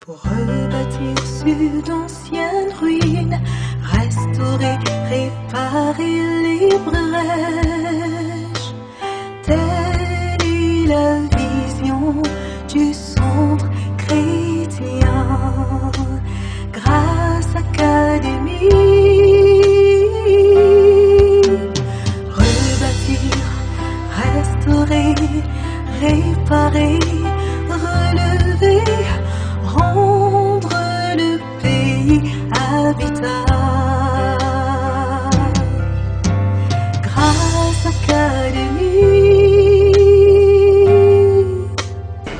Pour rebâtir sur d'anciennes ruines, restaurer, réparer les brèches. Telle est la vision du centre chrétien, grâce Académie. Rebâtir, restaurer, réparer, relever, rendre le pays habitable. Grâce Académie.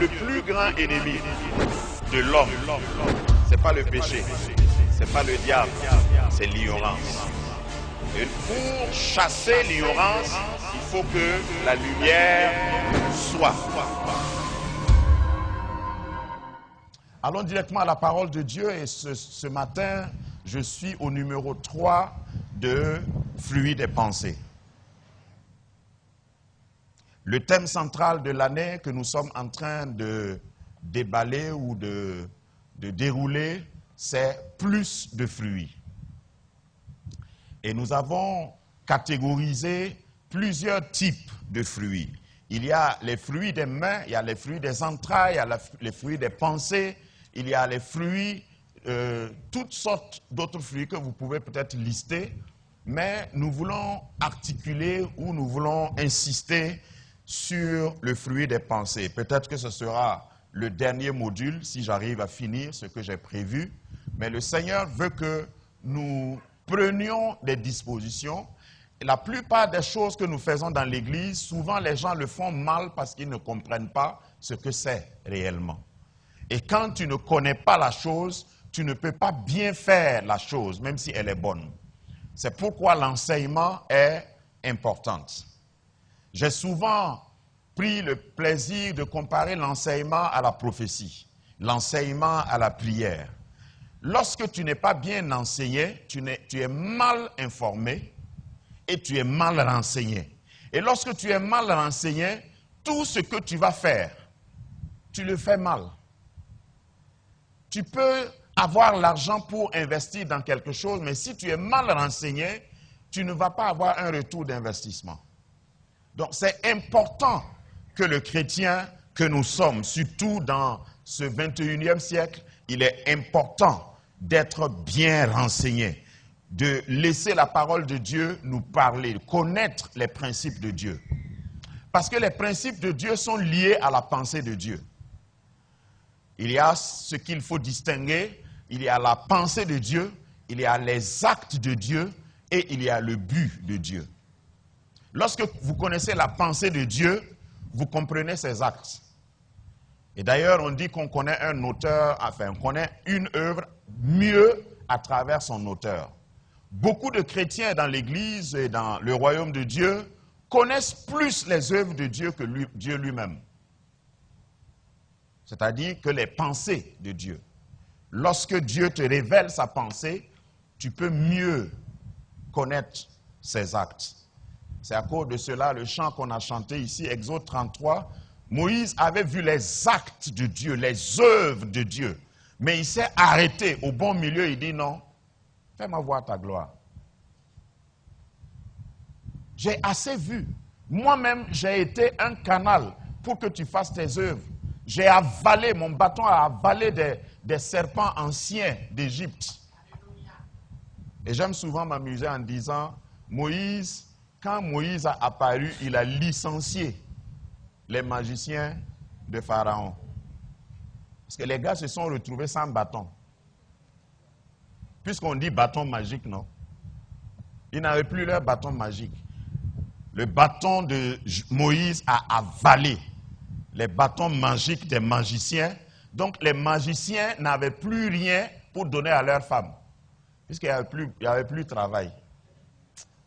Le plus grand ennemi de l'homme, c'est pas le péché, c'est pas le diable, c'est l'ignorance. Et pour chasser l'ignorance, il faut que la lumière soit. Allons directement à la parole de Dieu et ce matin, je suis au numéro 3 de Fruits des pensées. Le thème central de l'année que nous sommes en train de déballer ou de dérouler, c'est plus de fruits. Et nous avons catégorisé plusieurs types de fruits. Il y a les fruits des mains, il y a les fruits des entrailles, il y a les fruits des pensées, il y a les fruits, toutes sortes d'autres fruits que vous pouvez peut-être lister, mais nous voulons articuler ou nous voulons insister sur le fruit des pensées. Peut-être que ce sera le dernier module, si j'arrive à finir ce que j'ai prévu, mais le Seigneur veut que nous prenions des dispositions. Et la plupart des choses que nous faisons dans l'Église, souvent les gens le font mal parce qu'ils ne comprennent pas ce que c'est réellement. Et quand tu ne connais pas la chose, tu ne peux pas bien faire la chose, même si elle est bonne. C'est pourquoi l'enseignement est important. J'ai souvent pris le plaisir de comparer l'enseignement à la prophétie, l'enseignement à la prière. Lorsque tu n'es pas bien enseigné, tu es mal informé et tu es mal renseigné. Et lorsque tu es mal renseigné, tout ce que tu vas faire, tu le fais mal. Tu peux avoir l'argent pour investir dans quelque chose, mais si tu es mal renseigné, tu ne vas pas avoir un retour d'investissement. Donc c'est important que le chrétien que nous sommes, surtout dans ce 21e siècle, il est important d'être bien renseigné, de laisser la parole de Dieu nous parler, connaître les principes de Dieu. Parce que les principes de Dieu sont liés à la pensée de Dieu. Il y a ce qu'il faut distinguer, il y a la pensée de Dieu, il y a les actes de Dieu et il y a le but de Dieu. Lorsque vous connaissez la pensée de Dieu, vous comprenez ses actes. Et d'ailleurs, on dit qu'on connaît un auteur, enfin, on connaît une œuvre mieux à travers son auteur. Beaucoup de chrétiens dans l'Église et dans le royaume de Dieu connaissent plus les œuvres de Dieu que Dieu lui-même. C'est-à-dire que les pensées de Dieu. Lorsque Dieu te révèle sa pensée, tu peux mieux connaître ses actes. C'est à cause de cela, le chant qu'on a chanté ici, Exode 33, Moïse avait vu les actes de Dieu, les œuvres de Dieu. Mais il s'est arrêté au bon milieu, il dit non, fais-moi voir ta gloire. J'ai assez vu. Moi-même, j'ai été un canal pour que tu fasses tes œuvres. J'ai avalé, mon bâton a avalé des serpents anciens d'Égypte. Et j'aime souvent m'amuser en disant, Moïse, quand Moïse a apparu, il a licencié les magiciens de Pharaon. Parce que les gars se sont retrouvés sans bâton. Puisqu'on dit bâton magique, non? Ils n'avaient plus leur bâton magique. Le bâton de Moïse a avalé les bâtons magiques des magiciens. Donc les magiciens n'avaient plus rien pour donner à leurs femmes. Puisqu'il n'y avait plus de travail.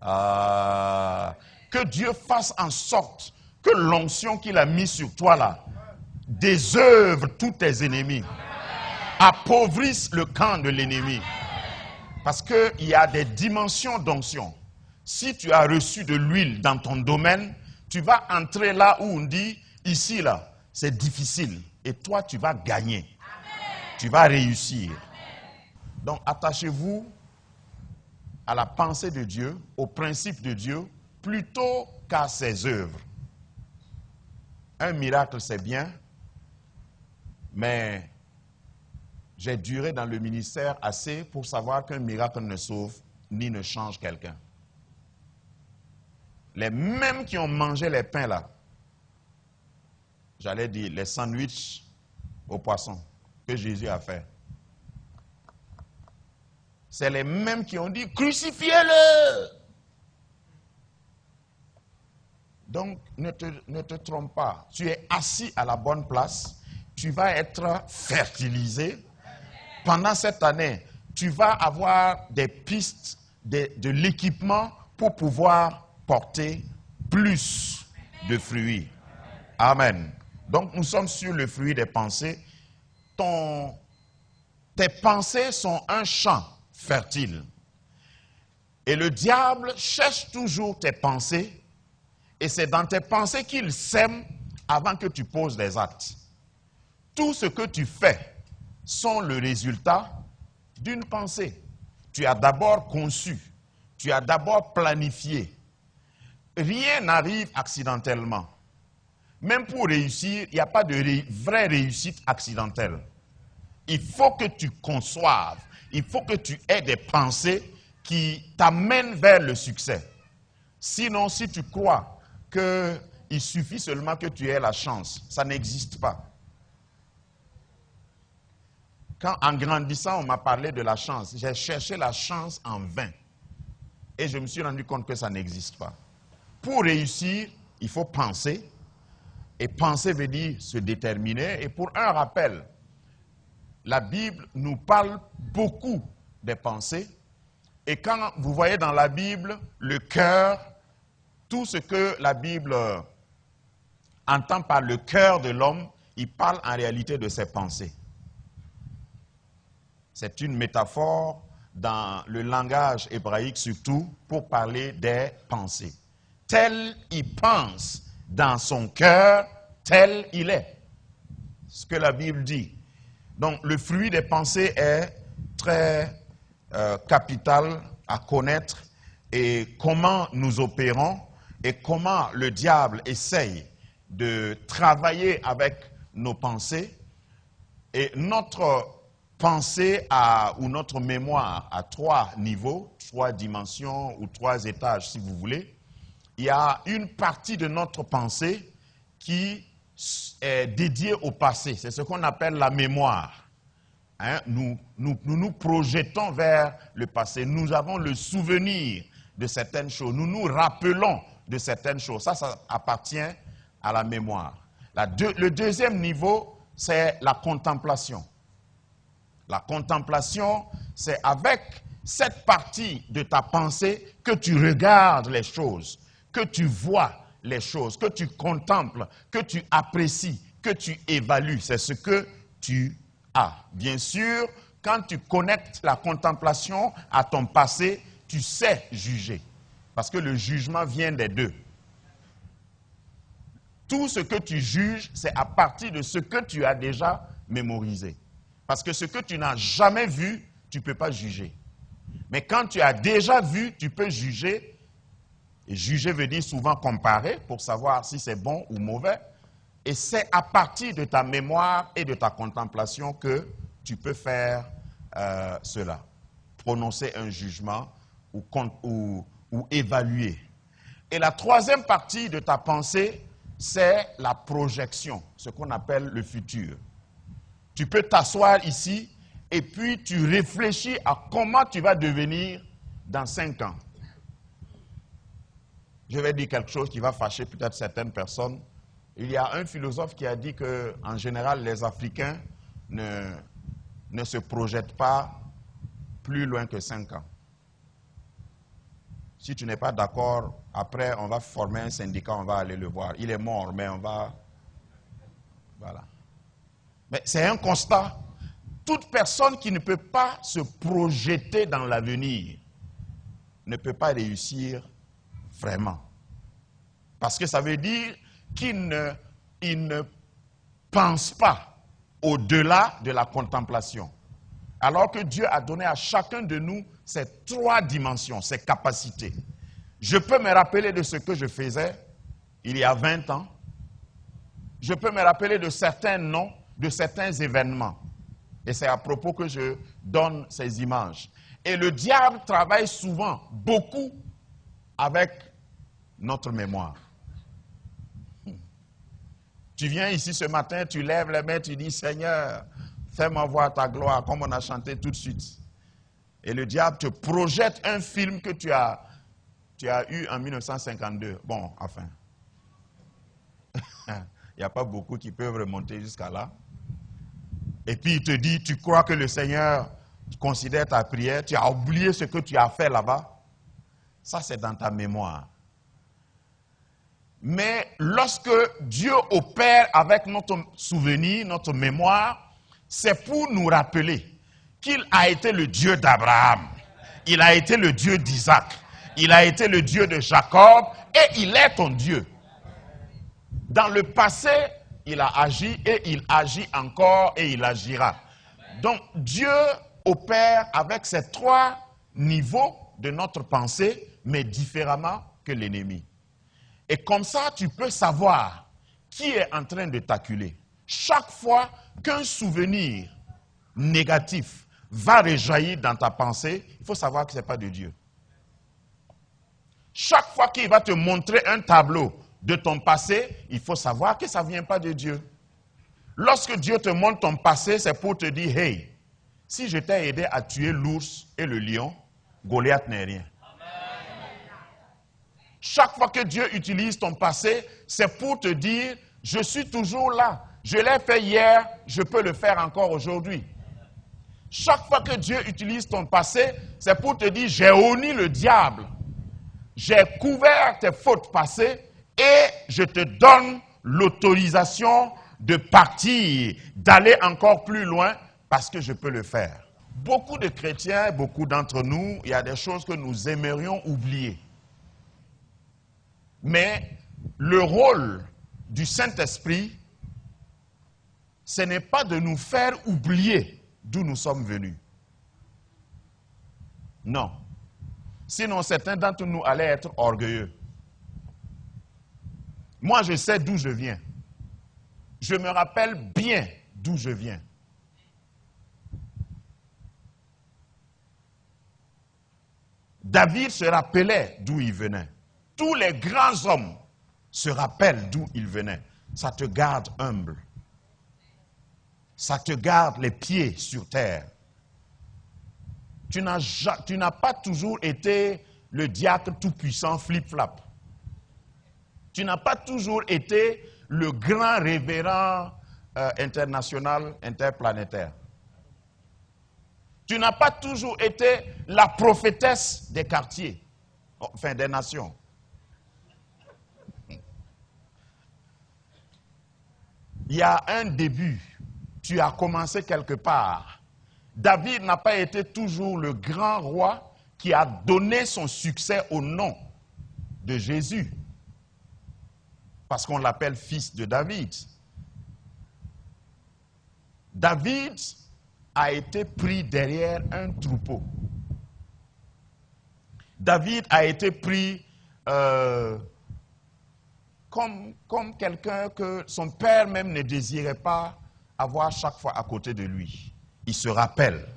Que Dieu fasse en sorte que l'onction qu'il a mise sur toi là désœuvre tous tes ennemis. Appauvrisse le camp de l'ennemi. Parce qu'il y a des dimensions d'onction. Si tu as reçu de l'huile dans ton domaine, tu vas entrer là où on dit, ici là, c'est difficile. Et toi, tu vas gagner. Tu vas réussir. Donc attachez-vous à la pensée de Dieu, au principe de Dieu, plutôt qu'à ses œuvres. Un miracle, c'est bien, mais j'ai duré dans le ministère assez pour savoir qu'un miracle ne sauve ni ne change quelqu'un. Les mêmes qui ont mangé les pains là, j'allais dire les sandwichs au poisson que Jésus a fait. C'est les mêmes qui ont dit crucifiez-le. Donc ne te trompe pas. Tu es assis à la bonne place. Tu vas être fertilisé. Pendant cette année, tu vas avoir des pistes, de l'équipement pour pouvoir porter plus de fruits. Amen. Donc nous sommes sur le fruit des pensées. Tes pensées sont un champ fertile. Et le diable cherche toujours tes pensées. Et c'est dans tes pensées qu'il sème avant que tu poses des actes. Tout ce que tu fais sont le résultat d'une pensée. Tu as d'abord conçu, tu as d'abord planifié. Rien n'arrive accidentellement. Même pour réussir, il n'y a pas de vraie réussite accidentelle. Il faut que tu conçoives, il faut que tu aies des pensées qui t'amènent vers le succès. Sinon, si tu crois qu'il suffit seulement que tu aies la chance, ça n'existe pas. Quand en grandissant, on m'a parlé de la chance, j'ai cherché la chance en vain. Et je me suis rendu compte que ça n'existe pas. Pour réussir, il faut penser. Et penser veut dire se déterminer. Et pour un rappel, la Bible nous parle beaucoup des pensées. Et quand vous voyez dans la Bible le cœur, tout ce que la Bible entend par le cœur de l'homme, il parle en réalité de ses pensées. C'est une métaphore dans le langage hébraïque surtout pour parler des pensées. Tel il pense dans son cœur, tel il est. Ce que la Bible dit. Donc le fruit des pensées est très capital à connaître et comment nous opérons et comment le diable essaye de travailler avec nos pensées. Et notre pensée ou notre mémoire à 3 niveaux, 3 dimensions ou 3 étages si vous voulez. Il y a une partie de notre pensée qui est dédiée au passé. C'est ce qu'on appelle la mémoire. Hein? Nous projetons vers le passé. Nous avons le souvenir de certaines choses. Nous nous rappelons de certaines choses. Ça appartient à la mémoire. Le deuxième niveau, c'est la contemplation. La contemplation, c'est avec cette partie de ta pensée que tu regardes les choses, que tu vois les choses, que tu contemples, que tu apprécies, que tu évalues. C'est ce que tu as. Bien sûr, quand tu connectes la contemplation à ton passé, tu sais juger. Parce que le jugement vient des deux. Tout ce que tu juges, c'est à partir de ce que tu as déjà mémorisé. Parce que ce que tu n'as jamais vu, tu ne peux pas juger. Mais quand tu as déjà vu, tu peux juger. Et juger veut dire souvent comparer pour savoir si c'est bon ou mauvais. Et c'est à partir de ta mémoire et de ta contemplation que tu peux faire cela. Prononcer un jugement ou évaluer. Et la troisième partie de ta pensée, c'est la projection, ce qu'on appelle le futur. Tu peux t'asseoir ici et puis tu réfléchis à comment tu vas devenir dans 5 ans. Je vais dire quelque chose qui va fâcher peut-être certaines personnes. Il y a un philosophe qui a dit qu'en général, les Africains ne se projettent pas plus loin que 5 ans. Si tu n'es pas d'accord, après on va former un syndicat, on va aller le voir. Il est mort, mais on va... Voilà. Mais c'est un constat. Toute personne qui ne peut pas se projeter dans l'avenir ne peut pas réussir vraiment. Parce que ça veut dire qu'il ne pense pas au-delà de la contemplation. Alors que Dieu a donné à chacun de nous ces 3 dimensions, ces capacités. Je peux me rappeler de ce que je faisais il y a 20 ans. Je peux me rappeler de certains noms, de certains événements. Et c'est à propos que je donne ces images. Et le diable travaille souvent, beaucoup, avec notre mémoire. Tu viens ici ce matin, tu lèves les mains, tu dis, Seigneur, fais-moi voir ta gloire, comme on a chanté tout de suite. Et le diable te projette un film que tu as eu en 1952. Bon, enfin. Il n'y a pas beaucoup qui peuvent remonter jusqu'à là. Et puis il te dit, tu crois que le Seigneur considère ta prière, tu as oublié ce que tu as fait là-bas. Ça, c'est dans ta mémoire. Mais lorsque Dieu opère avec notre souvenir, notre mémoire, c'est pour nous rappeler qu'il a été le Dieu d'Abraham, il a été le Dieu d'Isaac, il a été le Dieu de Jacob et il est ton Dieu. Dans le passé, il a agi et il agit encore et il agira. Donc Dieu opère avec ces 3 niveaux de notre pensée, mais différemment que l'ennemi. Et comme ça, tu peux savoir qui est en train de t'acculer. Chaque fois qu'un souvenir négatif va rejaillir dans ta pensée, il faut savoir que ce n'est pas de Dieu. Chaque fois qu'il va te montrer un tableau de ton passé, il faut savoir que ça ne vient pas de Dieu. Lorsque Dieu te montre ton passé, c'est pour te dire, hey, si je t'ai aidé à tuer l'ours et le lion, Goliath n'est rien. Chaque fois que Dieu utilise ton passé, c'est pour te dire, je suis toujours là. Je l'ai fait hier, je peux le faire encore aujourd'hui. Chaque fois que Dieu utilise ton passé, c'est pour te dire, j'ai honni le diable. J'ai couvert tes fautes passées et je te donne l'autorisation de partir, d'aller encore plus loin parce que je peux le faire. Beaucoup de chrétiens, beaucoup d'entre nous, il y a des choses que nous aimerions oublier. Mais le rôle du Saint-Esprit, ce n'est pas de nous faire oublier d'où nous sommes venus. Non. Sinon, certains d'entre nous allaient être orgueilleux. Moi, je sais d'où je viens. Je me rappelle bien d'où je viens. David se rappelait d'où il venait. Tous les grands hommes se rappellent d'où ils venaient. Ça te garde humble. Ça te garde les pieds sur terre. Tu n'as pas toujours été le diacre tout-puissant flip-flap. Tu n'as pas toujours été le grand révérend international, interplanétaire. Tu n'as pas toujours été la prophétesse des quartiers, enfin des nations. Il y a un début, tu as commencé quelque part. David n'a pas été toujours le grand roi qui a donné son succès au nom de Jésus. Parce qu'on l'appelle fils de David. David a été pris derrière un troupeau. David a été pris comme quelqu'un que son père même ne désirait pas avoir chaque fois à côté de lui. Il se rappelle.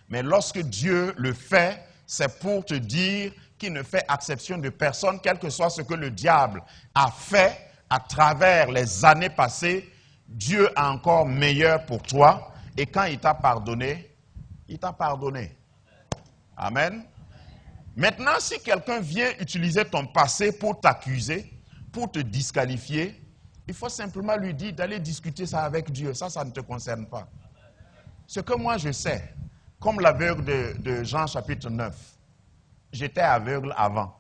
Mais lorsque Dieu le fait, c'est pour te dire qu'il ne fait exception de personne, quel que soit ce que le diable a fait à travers les années passées. Dieu a encore meilleur pour toi. Et quand il t'a pardonné, il t'a pardonné. Amen. Maintenant, si quelqu'un vient utiliser ton passé pour t'accuser, pour te disqualifier, il faut simplement lui dire d'aller discuter ça avec Dieu. Ça ne te concerne pas. Ce que moi je sais, comme l'aveugle de Jean chapitre 9, j'étais aveugle avant.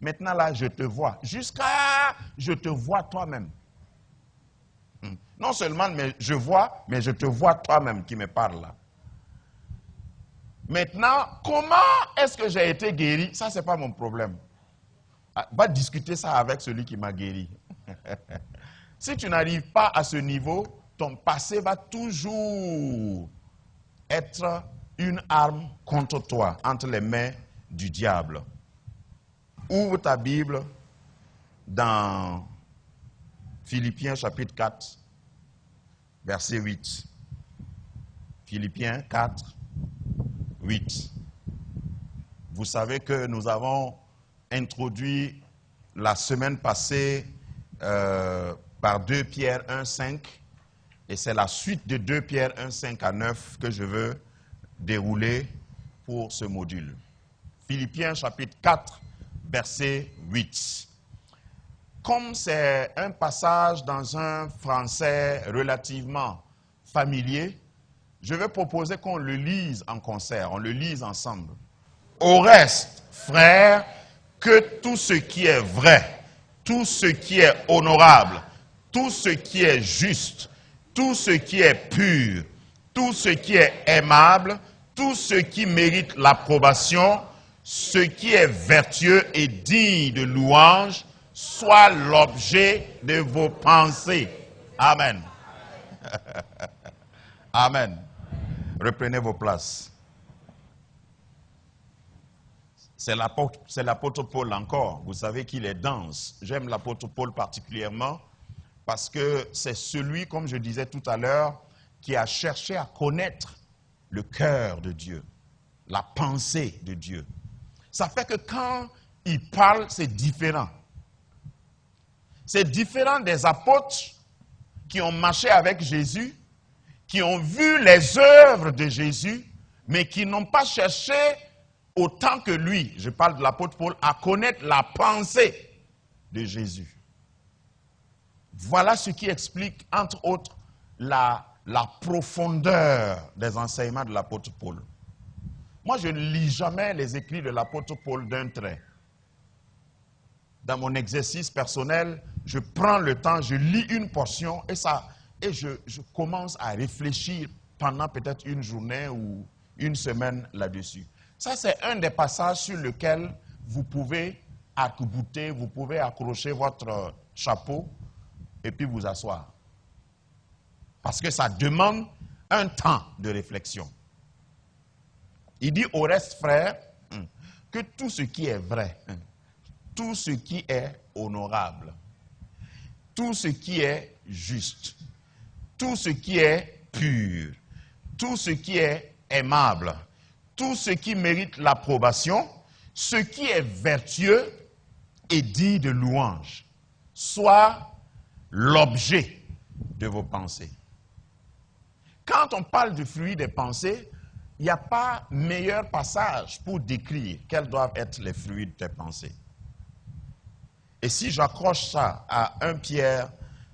Maintenant là, je te vois. Je te vois toi-même. Non seulement je vois, mais je te vois toi-même qui me parle là. Maintenant, comment est-ce que j'ai été guéri? Ça, ce n'est pas mon problème. Va discuter ça avec celui qui m'a guéri. Si tu n'arrives pas à ce niveau, ton passé va toujours être une arme contre toi, entre les mains du diable. Ouvre ta Bible dans Philippiens chapitre 4, verset 8. Philippiens 4, 8. Vous savez que nous avons introduit la semaine passée par 2 Pierre 1, 5, et c'est la suite de 2 Pierre 1, 5 à 9 que je veux dérouler pour ce module. Philippiens chapitre 4, verset 8. Comme c'est un passage dans un français relativement familier, je vais proposer qu'on le lise en concert, on le lise ensemble. Au reste, frères, que tout ce qui est vrai, tout ce qui est honorable, tout ce qui est juste, tout ce qui est pur, tout ce qui est aimable, tout ce qui mérite l'approbation, ce qui est vertueux et digne de louange, soit l'objet de vos pensées. Amen. Amen. Reprenez vos places. C'est l'apôtre Paul encore. Vous savez qu'il est dense. J'aime l'apôtre Paul particulièrement parce que c'est celui, comme je disais tout à l'heure, qui a cherché à connaître le cœur de Dieu, la pensée de Dieu. Ça fait que quand il parle, c'est différent. C'est différent des apôtres qui ont marché avec Jésus, qui ont vu les œuvres de Jésus, mais qui n'ont pas cherché autant que lui, je parle de l'apôtre Paul, à connaître la pensée de Jésus. Voilà ce qui explique, entre autres, la profondeur des enseignements de l'apôtre Paul. Moi, je ne lis jamais les écrits de l'apôtre Paul d'un trait. Dans mon exercice personnel, je prends le temps, je lis une portion et je commence à réfléchir pendant peut-être une journée ou une semaine là-dessus. Ça, c'est un des passages sur lesquels vous pouvez arc-bouter, vous pouvez accrocher votre chapeau et puis vous asseoir. Parce que ça demande un temps de réflexion. Il dit au reste, frère, que tout ce qui est vrai, tout ce qui est honorable, tout ce qui est juste, tout ce qui est pur, tout ce qui est aimable, tout ce qui mérite l'approbation, ce qui est vertueux et digne de louange, soit l'objet de vos pensées. Quand on parle du fruit des pensées, il n'y a pas meilleur passage pour décrire quels doivent être les fruits de tes pensées. Et si j'accroche ça à 2 Pierre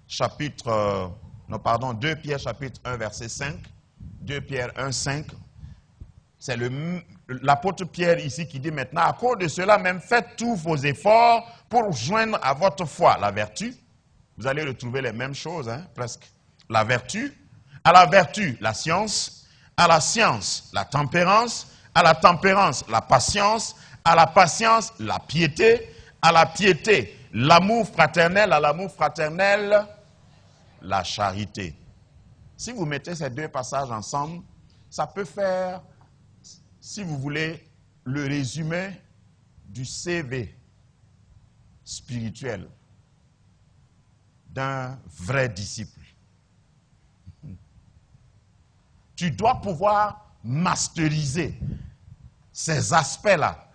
chapitre 1 verset 5, 2 Pierre 1, 5, c'est l'apôtre Pierre ici qui dit maintenant, à cause de cela même, faites tous vos efforts pour joindre à votre foi la vertu. Vous allez retrouver les mêmes choses, presque. La vertu, à la vertu, la science, à la science, la tempérance, à la tempérance, la patience, à la patience, la piété, à la piété, l'amour fraternel, à l'amour fraternel, la charité. Si vous mettez ces deux passages ensemble, ça peut faire, si vous voulez, le résumé du CV spirituel d'un vrai disciple. Tu dois pouvoir masteriser ces aspects-là.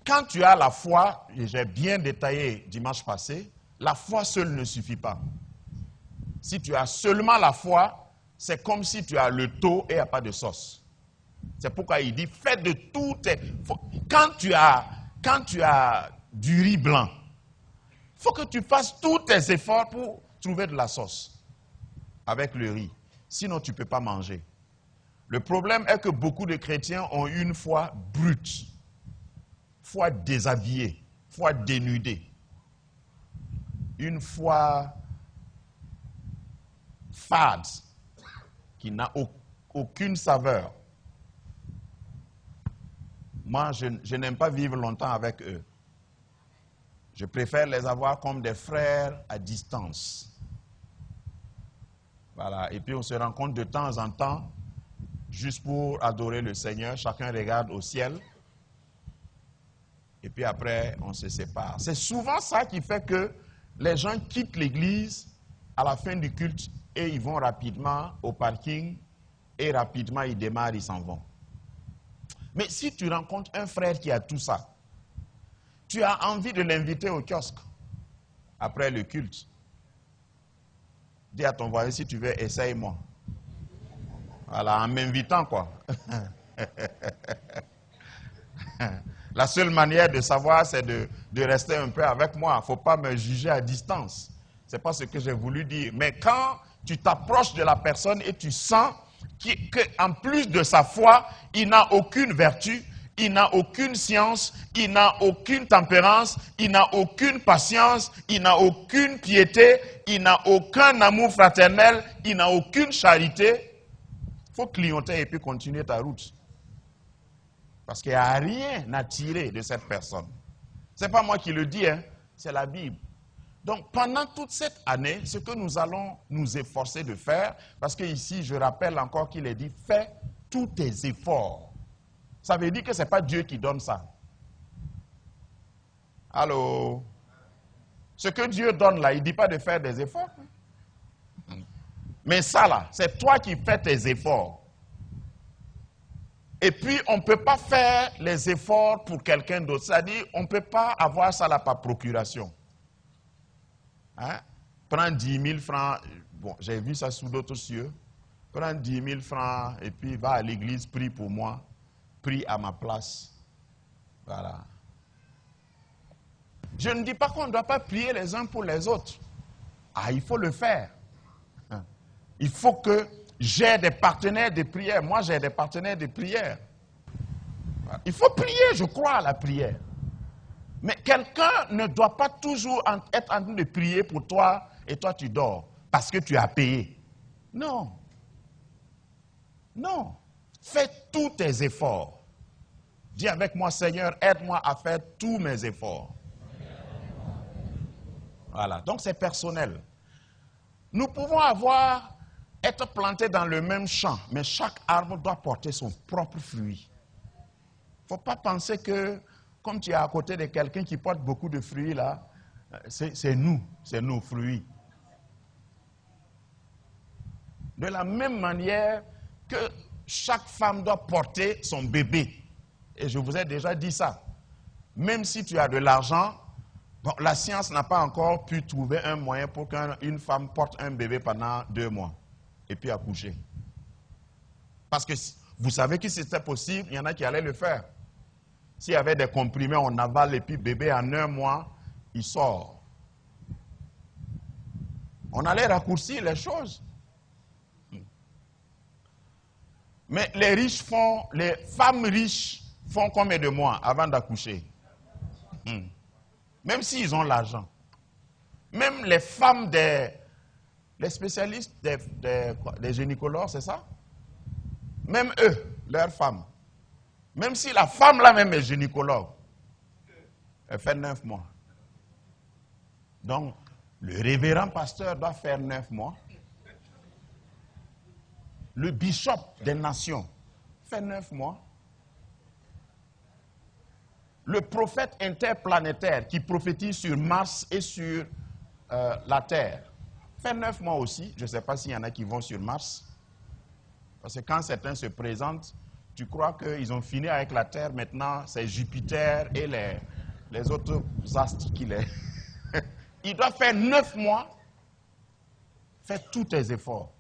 Quand tu as la foi, et j'ai bien détaillé dimanche passé, la foi seule ne suffit pas. Si tu as seulement la foi, c'est comme si tu as le taux et il n'y a pas de sauce. C'est pourquoi il dit, fais de tout tes... Quand tu as du riz blanc, il faut que tu fasses tous tes efforts pour trouver de la sauce avec le riz. Sinon, tu ne peux pas manger. Le problème est que beaucoup de chrétiens ont une foi brute, foi déshabillée, foi dénudée, une foi fade, qui n'a aucune saveur. Moi, je n'aime pas vivre longtemps avec eux. Je préfère les avoir comme des frères à distance. Voilà. Et puis on se rencontre de temps en temps, juste pour adorer le Seigneur. Chacun regarde au ciel. Et puis après, on se sépare. C'est souvent ça qui fait que les gens quittent l'église à la fin du culte et ils vont rapidement au parking et rapidement ils démarrent, ils s'en vont. Mais si tu rencontres un frère qui a tout ça, tu as envie de l'inviter au kiosque après le culte. Dis à ton voisin, si tu veux, essaye-moi. Voilà, en m'invitant quoi. La seule manière de savoir, c'est de rester un peu avec moi. Il ne faut pas me juger à distance. Ce n'est pas ce que j'ai voulu dire. Mais quand tu t'approches de la personne et tu sens qu'en plus de sa foi, il n'a aucune vertu, il n'a aucune science, il n'a aucune tempérance, il n'a aucune patience, il n'a aucune piété, il n'a aucun amour fraternel, il n'a aucune charité, il faut clignoter et puis continuer ta route. Parce qu'il n'y a rien à tirer de cette personne. Ce n'est pas moi qui le dis, hein, c'est la Bible. Donc, pendant toute cette année, ce que nous allons nous efforcer de faire, parce que ici, je rappelle encore qu'il est dit, fais tous tes efforts. Ça veut dire que ce n'est pas Dieu qui donne ça. Allô? Ce que Dieu donne là, il ne dit pas de faire des efforts. Mais ça là, c'est toi qui fais tes efforts. Et puis, on ne peut pas faire les efforts pour quelqu'un d'autre. C'est-à-dire, on ne peut pas avoir ça là par procuration. Hein? Prends 10 000 francs, bon, j'ai vu ça sous d'autres cieux. Prends 10 000 francs et puis va à l'église, prie pour moi, prie à ma place. Voilà. Je ne dis pas qu'on ne doit pas prier les uns pour les autres. Ah, il faut le faire. Il faut que j'ai des partenaires de prière. Moi, j'ai des partenaires de prière. Il faut prier, je crois à la prière. Mais quelqu'un ne doit pas toujours être en train de prier pour toi et toi tu dors parce que tu as payé. Non. Non. Fais tous tes efforts. Dis avec moi, Seigneur, aide-moi à faire tous mes efforts. Voilà. Donc c'est personnel. Nous pouvons être plantés dans le même champ, mais chaque arbre doit porter son propre fruit. Il ne faut pas penser que, comme tu es à côté de quelqu'un qui porte beaucoup de fruits là, c'est nos fruits. De la même manière que chaque femme doit porter son bébé. Et je vous ai déjà dit ça. Même si tu as de l'argent, bon, la science n'a pas encore pu trouver un moyen pour qu'une femme porte un bébé pendant 2 mois et puis accoucher. Parce que vous savez que si c'était possible, il y en a qui allaient le faire. S'il y avait des comprimés, on avale et puis bébé en 1 mois, il sort. On allait raccourcir les choses. Mais les femmes riches font combien de mois avant d'accoucher? Même s'ils ont l'argent. Même les femmes les spécialistes des gynécologues, c'est ça? Même eux, leurs femmes. Même si la femme là même est gynécologue, elle fait 9 mois. Donc, le révérend pasteur doit faire 9 mois. Le bishop des nations fait 9 mois. Le prophète interplanétaire qui prophétise sur Mars et sur la Terre fait 9 mois aussi. Je ne sais pas s'il y en a qui vont sur Mars. Parce que quand certains se présentent, tu crois qu'ils ont fini avec la Terre, maintenant c'est Jupiter et les autres astres qui les... Ils doivent faire 9 mois. Fais tous tes efforts.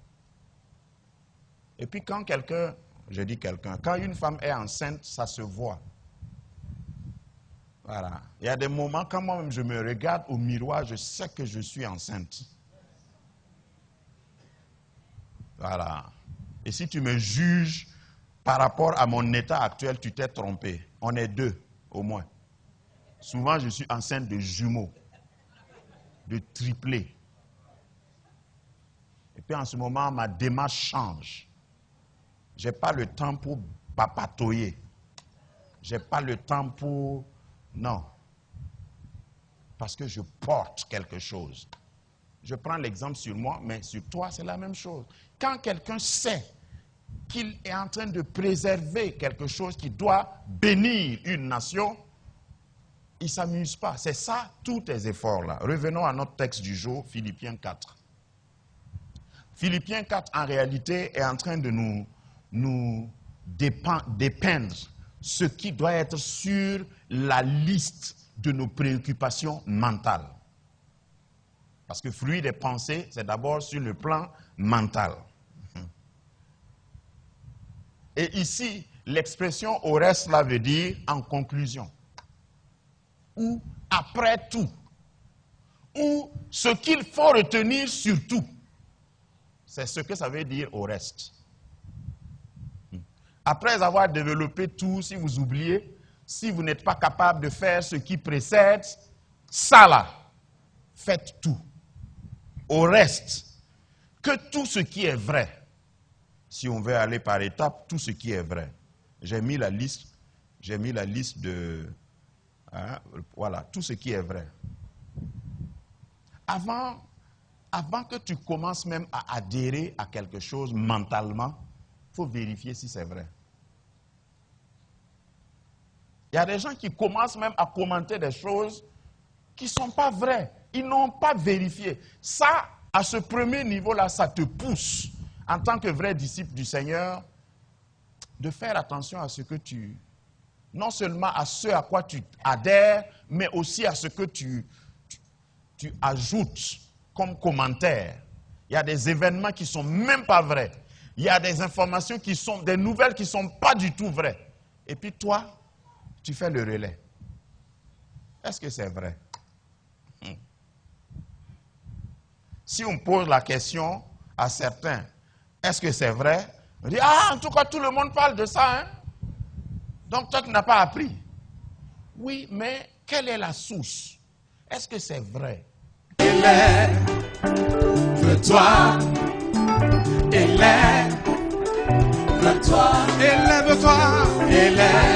Et puis quand quand une femme est enceinte, ça se voit. Voilà. Il y a des moments, quand moi-même je me regarde au miroir, je sais que je suis enceinte. Voilà. Et si tu me juges par rapport à mon état actuel, tu t'es trompé. On est 2, au moins. Souvent, je suis enceinte de jumeaux, de triplés. Et puis en ce moment, ma démarche change. Je n'ai pas le temps pour papatoyer. Je n'ai pas le temps pour... Non. Parce que je porte quelque chose. Je prends l'exemple sur moi, mais sur toi, c'est la même chose. Quand quelqu'un sait qu'il est en train de préserver quelque chose qui doit bénir une nation, il ne s'amuse pas. C'est ça, tous tes efforts-là. Revenons à notre texte du jour, Philippiens 4. Philippiens 4, en réalité, est en train de nous dépeindre ce qui doit être sur la liste de nos préoccupations mentales. Parce que fruit des pensées, c'est d'abord sur le plan mental. Et ici, l'expression au reste, là veut dire en conclusion. Ou après tout. Ou ce qu'il faut retenir surtout. C'est ce que ça veut dire au reste. Après avoir développé tout, si vous oubliez, si vous n'êtes pas capable de faire ce qui précède, ça là, faites tout. Au reste, que tout ce qui est vrai, si on veut aller par étapes, tout ce qui est vrai. J'ai mis la liste de... Hein, voilà, tout ce qui est vrai. Avant que tu commences même à adhérer à quelque chose mentalement, il faut vérifier si c'est vrai. Il y a des gens qui commencent même à commenter des choses qui ne sont pas vraies. Ils n'ont pas vérifié. Ça, à ce premier niveau-là, ça te pousse, en tant que vrai disciple du Seigneur, de faire attention à ce que tu... Non seulement à ce à quoi tu adhères, mais aussi à ce que tu ajoutes comme commentaire. Il y a des événements qui ne sont même pas vrais. Il y a des informations qui sont, des nouvelles qui ne sont pas du tout vraies. Et puis toi, tu fais le relais. Est-ce que c'est vrai? Si on pose la question à certains, est-ce que c'est vrai? On dit, ah, en tout cas, tout le monde parle de ça, hein? Donc, toi, tu n'as pas appris. Oui, mais quelle est la source? Est-ce que c'est vrai? Élève-toi, élève-toi, élève-toi, élève-toi,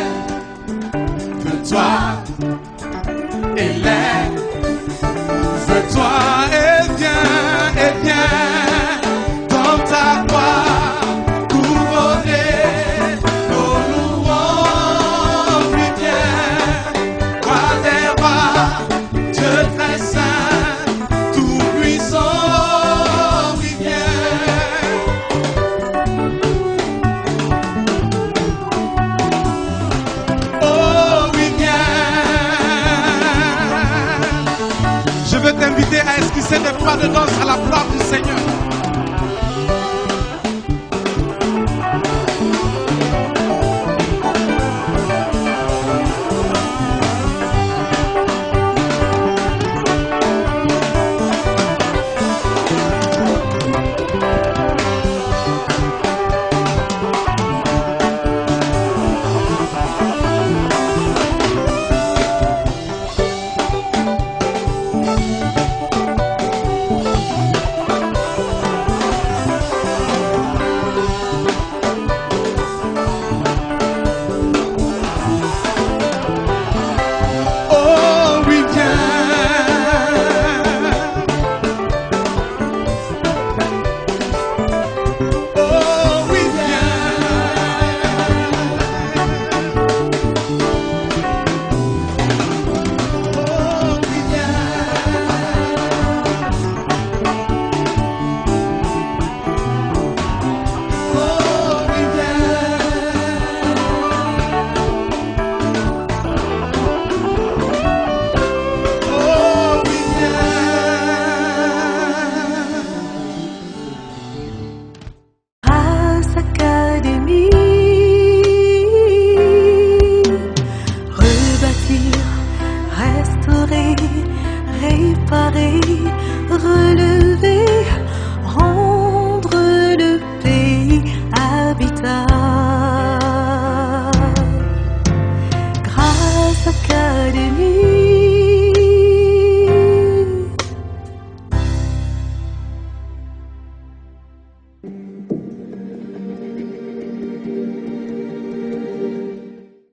élève-toi, et viens, dans ta voix, couronner nos louanges, oui viens, roi des rois, Dieu très saint, tout puissant, oui viens. Oh oui viens. Je veux t'inviter à esquisser des pas de danse à la gloire du Seigneur.